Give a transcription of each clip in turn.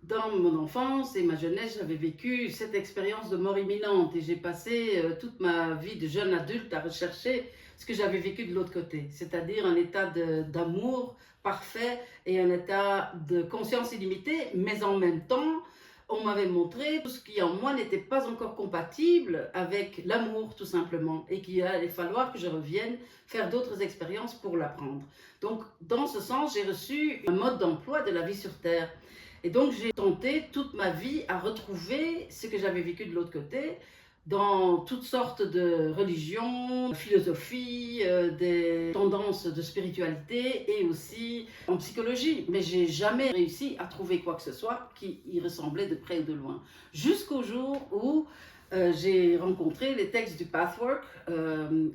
Dans mon enfance et ma jeunesse, j'avais vécu cette expérience de mort imminente et j'ai passé toute ma vie de jeune adulte à rechercher ce que j'avais vécu de l'autre côté, c'est-à-dire un état d'amour parfait et un état de conscience illimitée, mais en même temps, on m'avait montré tout ce qui en moi n'était pas encore compatible avec l'amour tout simplement et qu'il allait falloir que je revienne faire d'autres expériences pour l'apprendre. Donc dans ce sens, j'ai reçu un mode d'emploi de la vie sur Terre. Et donc j'ai tenté toute ma vie à retrouver ce que j'avais vécu de l'autre côté dans toutes sortes de religions, philosophies, des tendances de spiritualité et aussi en psychologie. Mais j'ai jamais réussi à trouver quoi que ce soit qui y ressemblait de près ou de loin. Jusqu'au jour où j'ai rencontré les textes du Pathwork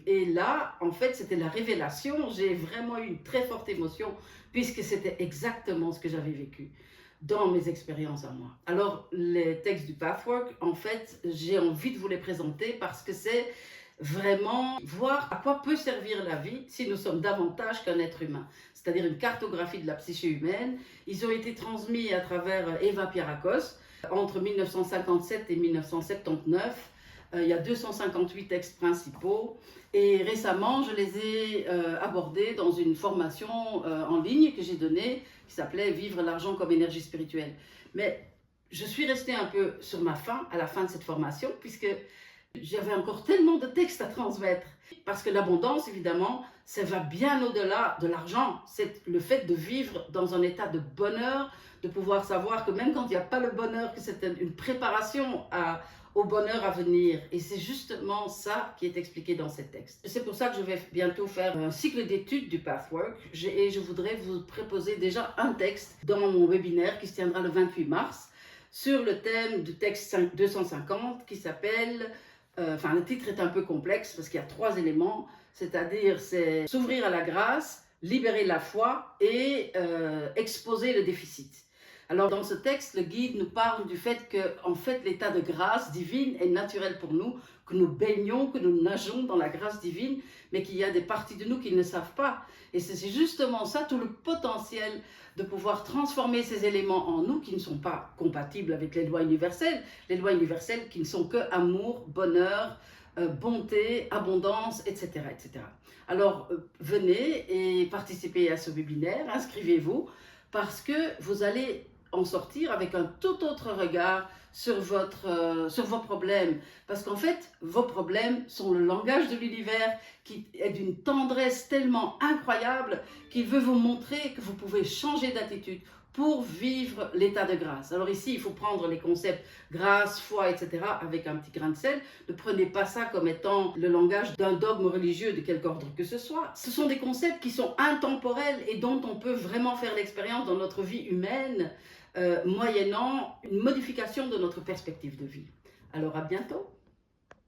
et là, en fait, c'était la révélation. J'ai vraiment eu une très forte émotion puisque c'était exactement ce que j'avais vécu dans mes expériences à moi. Alors, les textes du Pathwork, en fait, j'ai envie de vous les présenter parce que c'est vraiment voir à quoi peut servir la vie si nous sommes davantage qu'un être humain, c'est-à-dire une cartographie de la psyché humaine. Ils ont été transmis à travers Eva Pierrakos entre 1957 et 1979. Il y a 258 textes principaux et récemment je les ai abordés dans une formation en ligne que j'ai donnée qui s'appelait Vivre l'argent comme énergie spirituelle. Mais je suis restée un peu sur ma faim à la fin de cette formation puisque j'avais encore tellement de textes à transmettre. Parce que l'abondance, évidemment, ça va bien au-delà de l'argent. C'est le fait de vivre dans un état de bonheur, de pouvoir savoir que même quand il n'y a pas le bonheur, que c'est une préparation au bonheur à venir. Et c'est justement ça qui est expliqué dans ces textes. C'est pour ça que je vais bientôt faire un cycle d'études du Pathwork. Et je voudrais vous proposer déjà un texte dans mon webinaire qui se tiendra le 28 mars sur le thème du texte 250 qui s'appelle... le titre est un peu complexe parce qu'il y a 3 éléments, c'est-à-dire c'est s'ouvrir à la grâce, libérer la foi et exposer le déficit. Alors dans ce texte, le guide nous parle du fait que en fait, l'état de grâce divine est naturel pour nous, que nous baignons, que nous nageons dans la grâce divine, mais qu'il y a des parties de nous qui ne savent pas. Et c'est justement ça, tout le potentiel de pouvoir transformer ces éléments en nous qui ne sont pas compatibles avec les lois universelles qui ne sont que amour, bonheur, bonté, abondance, etc. etc. Alors venez et participez à ce webinaire, inscrivez-vous parce que vous allez en sortir avec un tout autre regard sur vos problèmes. Parce qu'en fait, vos problèmes sont le langage de l'univers qui est d'une tendresse tellement incroyable qu'il veut vous montrer que vous pouvez changer d'attitude pour vivre l'état de grâce. Alors ici, il faut prendre les concepts grâce, foi, etc. avec un petit grain de sel. Ne prenez pas ça comme étant le langage d'un dogme religieux de quelque ordre que ce soit. Ce sont des concepts qui sont intemporels et dont on peut vraiment faire l'expérience dans notre vie humaine moyennant une modification de notre perspective de vie. Alors à bientôt.